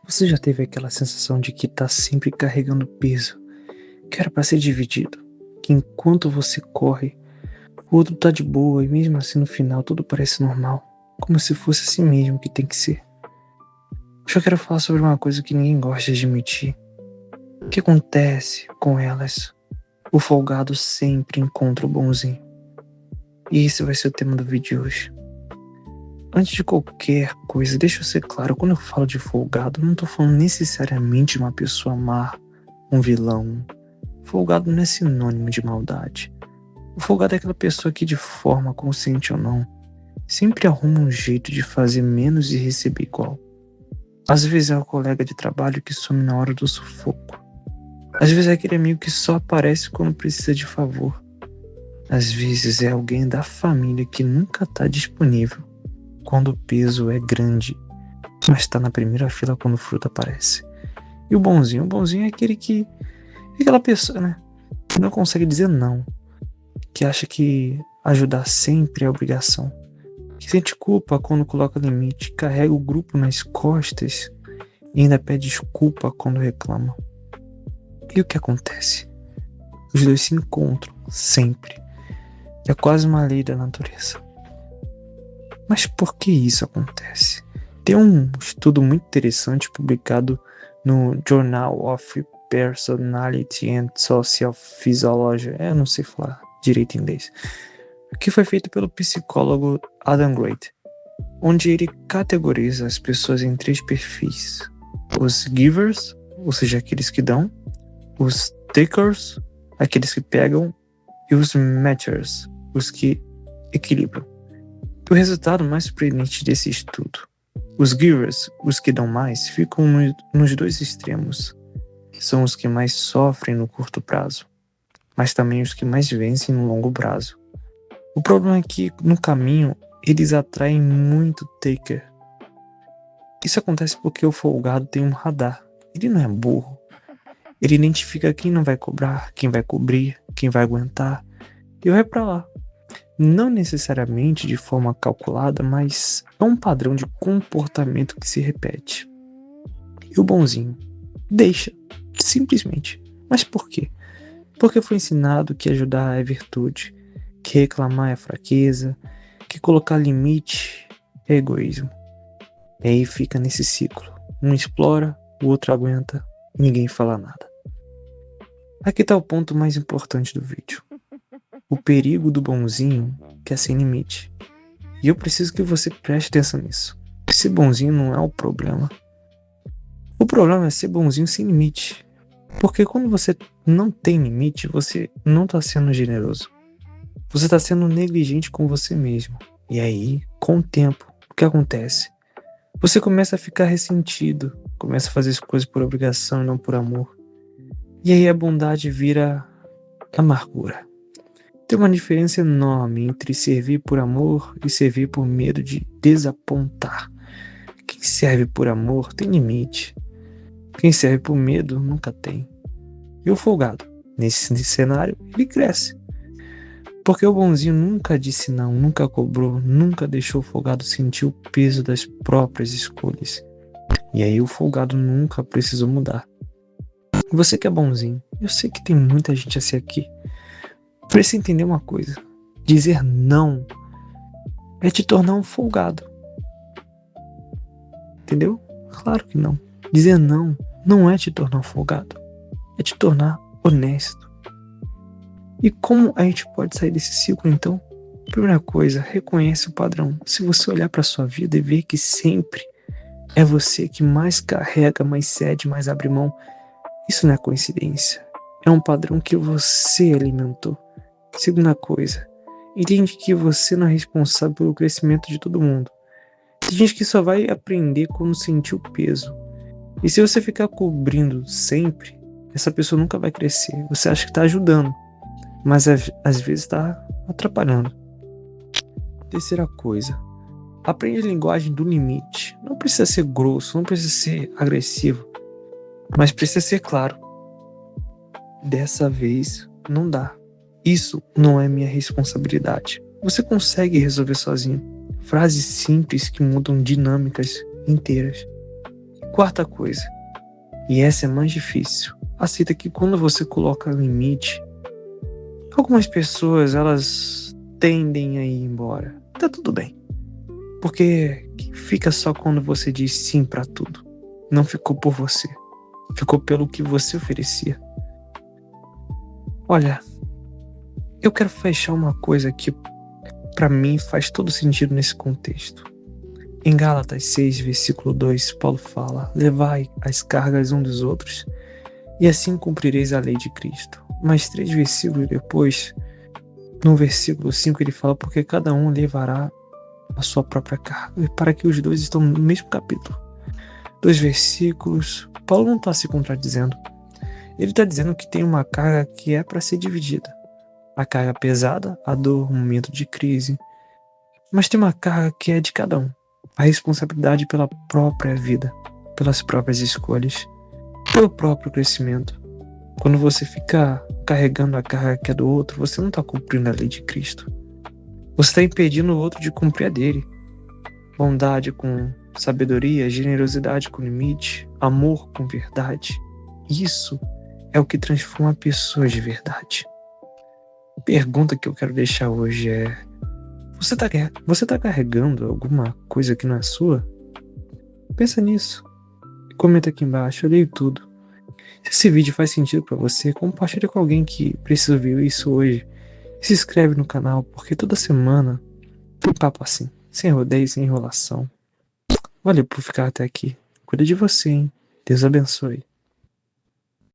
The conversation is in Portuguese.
Você já teve aquela sensação de que tá sempre carregando peso, que era pra ser dividido, que enquanto você corre, o outro tá de boa e mesmo assim no final tudo parece normal, como se fosse assim mesmo que tem que ser? Hoje eu quero falar sobre uma coisa que ninguém gosta de admitir. O que acontece com elas? O folgado sempre encontra o bonzinho. E esse vai ser o tema do vídeo de hoje. Antes de qualquer coisa, deixa eu ser claro, quando eu falo de folgado, eu não tô falando necessariamente de uma pessoa má, um vilão. Folgado não é sinônimo de maldade. O folgado é aquela pessoa que, de forma consciente ou não, sempre arruma um jeito de fazer menos e receber igual. Às vezes é o colega de trabalho que some na hora do sufoco. Às vezes é aquele amigo que só aparece quando precisa de favor. Às vezes é alguém da família que nunca tá disponível quando o peso é grande, mas tá na primeira fila quando o fruto aparece. E o bonzinho é aquele que... é aquela pessoa, né? Que não consegue dizer não. Que acha que ajudar sempre é obrigação. Que sente culpa quando coloca limite, carrega o grupo nas costas e ainda pede desculpa quando reclama. E o que acontece? Os dois se encontram, sempre. É quase uma lei da natureza. Mas por que isso acontece? Tem um estudo muito interessante publicado no Journal of Personality and Social Physiology, eu não sei falar direito em inglês, que foi feito pelo psicólogo Adam Grant, onde ele categoriza as pessoas em 3 perfis: os givers, ou seja, aqueles que dão, os takers, aqueles que pegam, e os matchers, os que equilibram. O resultado mais surpreendente desse estudo: os givers, os que dão mais, ficam nos 2 extremos. São os que mais sofrem no curto prazo, mas também os que mais vencem no longo prazo. O problema é que, no caminho, eles atraem muito taker. Isso acontece porque o folgado tem um radar. Ele não é burro. Ele identifica quem não vai cobrar, quem vai cobrir, quem vai aguentar, e vai pra lá. Não necessariamente de forma calculada, mas é um padrão de comportamento que se repete. E o bonzinho deixa, simplesmente. Mas por quê? Porque foi ensinado que ajudar é virtude, que reclamar é fraqueza, que colocar limite é egoísmo. E aí fica nesse ciclo. Um explora, o outro aguenta, e ninguém fala nada. Aqui tá o ponto mais importante do vídeo. O perigo do bonzinho que é sem limite. E eu preciso que você preste atenção nisso. Ser bonzinho não é o problema. O problema é ser bonzinho sem limite. Porque quando você não tem limite, você não tá sendo generoso. Você tá sendo negligente com você mesmo. E aí, com o tempo, o que acontece? Você começa a ficar ressentido, começa a fazer as coisas por obrigação e não por amor. E aí a bondade vira amargura. Tem uma diferença enorme entre servir por amor e servir por medo de desapontar. Quem serve por amor tem limite. Quem serve por medo nunca tem. E o folgado, nesse cenário, ele cresce. Porque o bonzinho nunca disse não, nunca cobrou, nunca deixou o folgado sentir o peso das próprias escolhas. E aí o folgado nunca precisou mudar. E você que é bonzinho, eu sei que tem muita gente assim aqui. Precisa entender uma coisa: dizer não é te tornar um folgado. Entendeu? Claro que não. Dizer não não é te tornar um folgado, é te tornar honesto. E como a gente pode sair desse ciclo então? Primeira coisa, reconhece o padrão. Se você olhar para sua vida e ver que sempre é você que mais carrega, mais cede, mais abre mão, isso não é coincidência. É um padrão que você alimentou. Segunda coisa, entende que você não é responsável pelo crescimento de todo mundo. Tem gente que só vai aprender quando sentir o peso. E se você ficar cobrindo sempre, essa pessoa nunca vai crescer. Você acha que está ajudando, mas às vezes está atrapalhando. Terceira coisa, aprende a linguagem do limite. Não precisa ser grosso, não precisa ser agressivo, mas precisa ser claro. Dessa vez não dá. Isso não é minha responsabilidade. Você consegue resolver sozinho. Frases simples que mudam dinâmicas inteiras. Quarta coisa, e essa é mais difícil, aceita que quando você coloca limite, algumas pessoas elas tendem a ir embora. Tá tudo bem, porque fica só quando você diz sim pra tudo. Não ficou por você, ficou pelo que você oferecia. Olha, eu quero fechar uma coisa que pra mim faz todo sentido nesse contexto. Em Gálatas 6, versículo 2, Paulo fala: levai as cargas uns dos outros, e assim cumprireis a lei de Cristo. Mas 3 versículos depois, no versículo 5, ele fala: porque cada um levará a sua própria carga. E para que os dois estão no mesmo capítulo. 2 versículos, Paulo não está se contradizendo. Ele está dizendo que tem uma carga que é para ser dividida. A carga pesada, a dor, o momento de crise. Mas tem uma carga que é de cada um. A responsabilidade pela própria vida, pelas próprias escolhas, pelo próprio crescimento. Quando você fica carregando a carga que é do outro, você não está cumprindo a lei de Cristo. Você está impedindo o outro de cumprir a dele. Bondade com sabedoria, generosidade com limite, amor com verdade. Isso é o que transforma pessoas de verdade. A pergunta que eu quero deixar hoje é: você tá carregando alguma coisa que não é sua? Pensa nisso. Comenta aqui embaixo, eu leio tudo. Se esse vídeo faz sentido pra você, compartilha com alguém que precisa ouvir isso hoje. E se inscreve no canal, porque toda semana tem papo assim, sem rodeio, sem enrolação. Valeu por ficar até aqui. Cuida de você, hein? Deus abençoe.